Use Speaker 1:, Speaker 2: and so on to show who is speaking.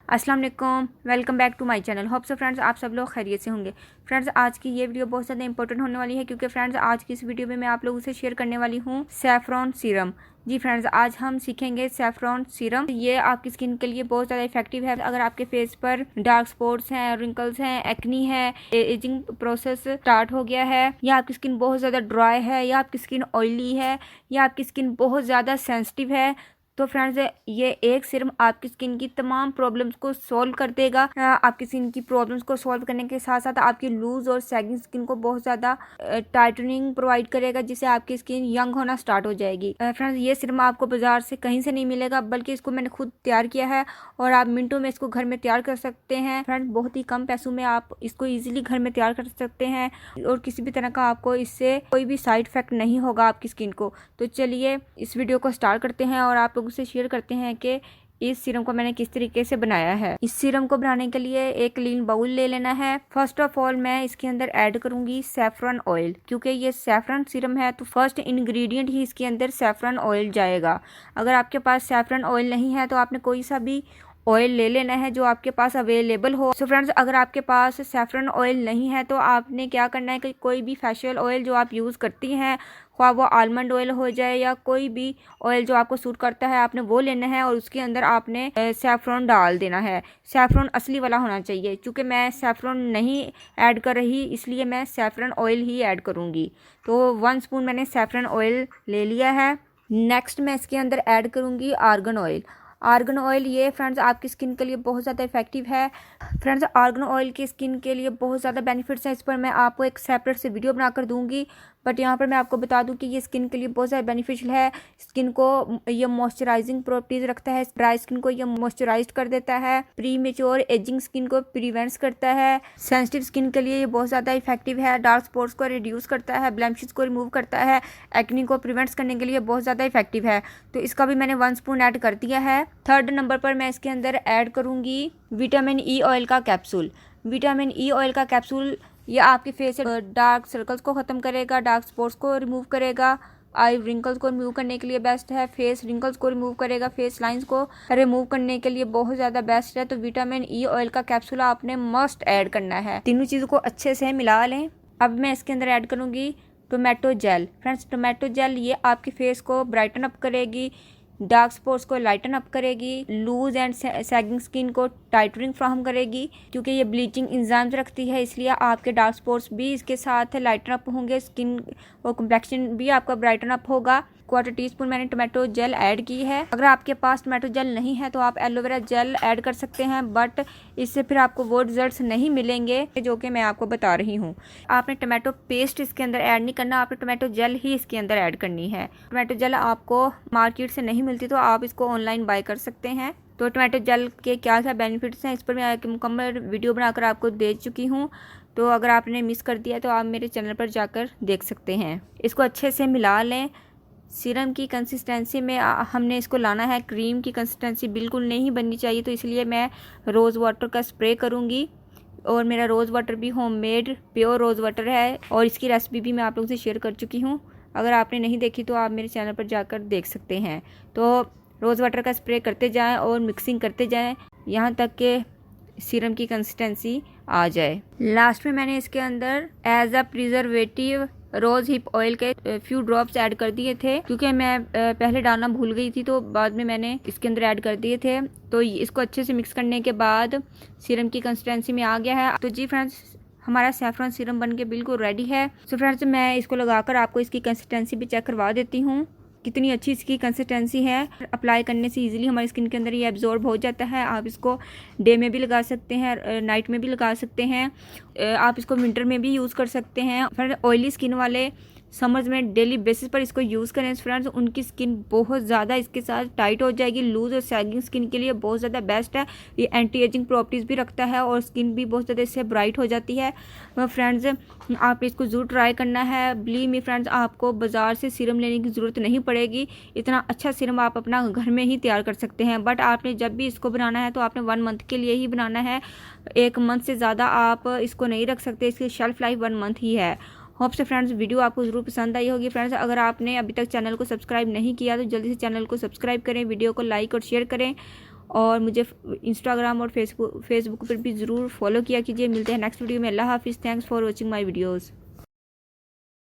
Speaker 1: अस्सलाम वालेकुम, welcome back to my channel. Hope so friends आप सब लोग खैरियत से होंगे। फ्रेंड्स आज की ये वीडियो बहुत ज़्यादा इंपॉर्टेंट होने वाली है क्योंकि फ्रेंड्स आज की इस वीडियो में मैं आप लोगों से शेयर करने वाली हूँ सैफरॉन सीरम। जी फ्रेंड्स, आज हम सीखेंगे सैफरॉन सीरम। ये आपकी स्किन के लिए बहुत ज़्यादा इफेक्टिव है। अगर आपके फेस पर डार्क स्पॉट्स हैं, रिंकल्स हैं, एक्नी है, एजिंग प्रोसेस स्टार्ट हो गया है, या आपकी स्किन बहुत ज़्यादा ड्राई है, या आपकी स्किन ऑयली है, या आपकी स्किन बहुत ज़्यादा सेंसिटिव है, तो फ्रेंड्स ये एक सिर्फ आपकी स्किन की तमाम प्रॉब्लम्स को सॉल्व कर देगा। आपकी स्किन की प्रॉब्लम्स को सॉल्व करने के साथ साथ आपकी लूज और सैगिंग स्किन को बहुत ज़्यादा टाइटनिंग प्रोवाइड करेगा, जिससे आपकी स्किन यंग होना स्टार्ट हो जाएगी। फ्रेंड्स ये सिर्फ आपको बाजार से कहीं से नहीं मिलेगा, बल्कि इसको मैंने खुद तैयार किया है और आप मिनटों में इसको घर में तैयार कर सकते हैं। फ्रेंड्स बहुत ही कम पैसों में आप इसको ईजिली घर में तैयार कर सकते हैं और किसी भी तरह का आपको इससे कोई भी साइड इफेक्ट नहीं होगा आपकी स्किन को। तो चलिए इस वीडियो को स्टार्ट करते हैं और आप लोगों से शेयर करते हैं कि इस सीरम को मैंने किस तरीके से बनाया है। इस सीरम को बनाने के लिए एक क्लीन बाउल ले लेना है। फर्स्ट ऑफ ऑल मैं इसके अंदर ऐड करूंगी सैफरन ऑयल। क्योंकि ये सैफरन सीरम है तो फर्स्ट इंग्रेडिएंट ही इसके अंदर सैफरन ऑयल जाएगा। अगर आपके पास सैफरन ऑयल नहीं है तो आपने कोई सा भी ऑयल ले लेना है जो आपके पास अवेलेबल हो। सो फ्रेंड्स अगर आपके पास सैफरन ऑयल नहीं है तो आपने क्या करना है कि कोई भी फेशियल ऑयल जो आप यूज़ करती हैं, ख्वाह वो आलमंड ऑयल हो जाए या कोई भी ऑयल जो आपको सूट करता है, आपने वो लेना है और उसके अंदर आपने सैफरन डाल देना है। सैफरन असली वाला होना चाहिए। क्योंकि मैं सैफरन नहीं ऐड कर रही इसलिए मैं सैफरन ऑयल ही ऐड करूँगी। तो 1 स्पून मैंने सैफरन ऑयल ले लिया है। नेक्स्ट मैं इसके अंदर ऐड करूँगी आर्गन ऑयल। आर्गन ऑयल ये फ्रेंड्स आपकी स्किन के लिए बहुत ज़्यादा इफेक्टिव है। फ्रेंड्स आर्गन ऑयल की स्किन के लिए बहुत ज़्यादा बेनिफिट्स हैं। इस पर मैं आपको एक सेपरेट से वीडियो बनाकर दूंगी, बट यहाँ पर मैं आपको बता दूं कि ये स्किन के लिए बहुत ज़्यादा बेनिफिशियल है। स्किन को ये मॉइस्चराइजिंग प्रॉपर्टीज रखता है। ड्राई स्किन को ये मॉइस्चराइज कर देता है। प्री मेच्योर एजिंग स्किन को प्रिवेंट्स करता है। सेंसिटिव स्किन के लिए ये बहुत ज़्यादा इफेक्टिव है। डार्क स्पॉट्स को रिड्यूस करता है, ब्लेमिशेस को रिमूव करता है, एक्नी को प्रिवेंट्स करने के लिए बहुत ज़्यादा इफेक्टिव है। तो इसका भी मैंने 1 स्पून ऐड कर दिया है। थर्ड नंबर पर मैं इसके अंदर ऐड करूँगी विटामिन ई ऑयल का कैप्सूल। विटामिन ई ऑयल का कैप्सूल ये आपके फेस से डार्क सर्कल्स को ख़त्म करेगा, डार्क स्पॉट्स को रिमूव करेगा, आई रिंकल्स को रिमूव करने के लिए बेस्ट है, फेस रिंकल्स को रिमूव करेगा, फेस लाइंस को रिमूव करने के लिए बहुत ज़्यादा बेस्ट है। तो विटामिन ई ऑयल का कैप्सूल आपने मस्ट ऐड करना है। तीनों चीज़ों को अच्छे से मिला लें। अब मैं इसके अंदर ऐड करूँगी tomato gel. Friends tomato gel ये आपके फेस को ब्राइटन अप करेगी, डार्क स्पॉट्स को लाइटन अप करेगी, लूज एंड सैगिंग स्किन को टाइटनिंग फ्राहम करेगी। क्योंकि ये ब्लीचिंग एंजाइम्स रखती है इसलिए आपके डार्क स्पॉट्स भी इसके साथ लाइटन अप होंगे, स्किन और कम्प्लेक्शन भी आपका ब्राइटन अप होगा। 1/4 टीस्पून मैंने टोमेटो जेल ऐड की है। अगर आपके पास टोमेटो जेल नहीं है तो आप एलोवेरा जेल ऐड कर सकते हैं, बट इससे फिर आपको वो रिजल्ट्स नहीं मिलेंगे जो कि मैं आपको बता रही हूँ। आपने टोमेटो पेस्ट इसके अंदर ऐड नहीं करना, आपने टोमेटो जेल ही इसके अंदर ऐड करनी है। टोमेटो जेल आपको मार्केट से नहीं मिलती तो आप इसको ऑनलाइन बाय कर सकते हैं। तो टोमेटो जेल के क्या क्या बेनिफिट्स हैं इस पर मैं एक मुकम्मल वीडियो बनाकर आपको दे चुकी हूँ। तो अगर आपने मिस कर दिया तो आप मेरे चैनल पर जाकर देख सकते हैं। इसको अच्छे से मिला लें। सीरम की कंसिस्टेंसी में हमने इसको लाना है, क्रीम की कंसिस्टेंसी बिल्कुल नहीं बननी चाहिए। तो इसलिए मैं रोज़ वाटर का स्प्रे करूँगी और मेरा रोज़ वाटर भी होममेड प्योर रोज़ वाटर है और इसकी रेसिपी भी मैं आप लोगों से शेयर कर चुकी हूँ। अगर आपने नहीं देखी तो आप मेरे चैनल पर जाकर देख सकते हैं। तो रोज़ वाटर का स्प्रे करते जाएं और मिक्सिंग करते जाएं यहाँ तक कि सीरम की कंसिस्टेंसी आ जाए। लास्ट में मैंने इसके अंदर as a preservative rose hip oil के फ्यू ड्रॉप्स ऐड कर दिए थे। क्योंकि मैं पहले डालना भूल गई थी तो बाद में मैंने इसके अंदर ऐड कर दिए थे। तो इसको अच्छे से मिक्स करने के बाद सीरम की कंसिस्टेंसी में आ गया है। तो जी फ्रेंड्स हमारा सैफरन सीरम बनके बिल्कुल रेडी है। सो फ्रेंड्स मैं इसको लगाकर आपको इसकी कंसिस्टेंसी भी चेक करवा देती हूँ कितनी अच्छी इसकी कंसिस्टेंसी है। अप्लाई करने से इजीली हमारी स्किन के अंदर ये एब्जॉर्ब हो जाता है। आप इसको डे में भी लगा सकते हैं, नाइट में भी लगा सकते हैं, आप इसको विंटर में भी यूज़ कर सकते हैं। फिर ऑयली स्किन वाले समर्स में डेली बेसिस पर इसको यूज़ करें फ्रेंड्स, उनकी स्किन बहुत ज़्यादा इसके साथ टाइट हो जाएगी। लूज और सैगिंग स्किन के लिए बहुत ज़्यादा बेस्ट है। ये एंटी एजिंग प्रॉपर्टीज़ भी रखता है और स्किन भी बहुत ज़्यादा इससे ब्राइट हो जाती है। फ्रेंड्स आप इसको ज़रूर ट्राई करना है। बिलीव मी फ्रेंड्स आपको बाज़ार से सीरम लेने की ज़रूरत नहीं पड़ेगी। इतना अच्छा सीरम आप अपना घर में ही तैयार कर सकते हैं। बट आपने जब भी इसको बनाना है तो आपने 1 मंथ के लिए ही बनाना है। 1 मंथ से ज़्यादा आप इसको नहीं रख सकते। इसकी शेल्फ लाइफ 1 मंथ ही है। होप से फ्रेंड्स वीडियो आपको ज़रूर पसंद आई होगी। फ्रेंड्स अगर आपने अभी तक चैनल को सब्सक्राइब नहीं किया तो जल्दी से चैनल को सब्सक्राइब करें, वीडियो को लाइक और शेयर करें और मुझे इंस्टाग्राम और फेसबुक पर भी ज़रूर फॉलो किया कीजिए। मिलते हैं नेक्स्ट वीडियो में। अल्लाह हाफिज़। Thanks for watching my videos.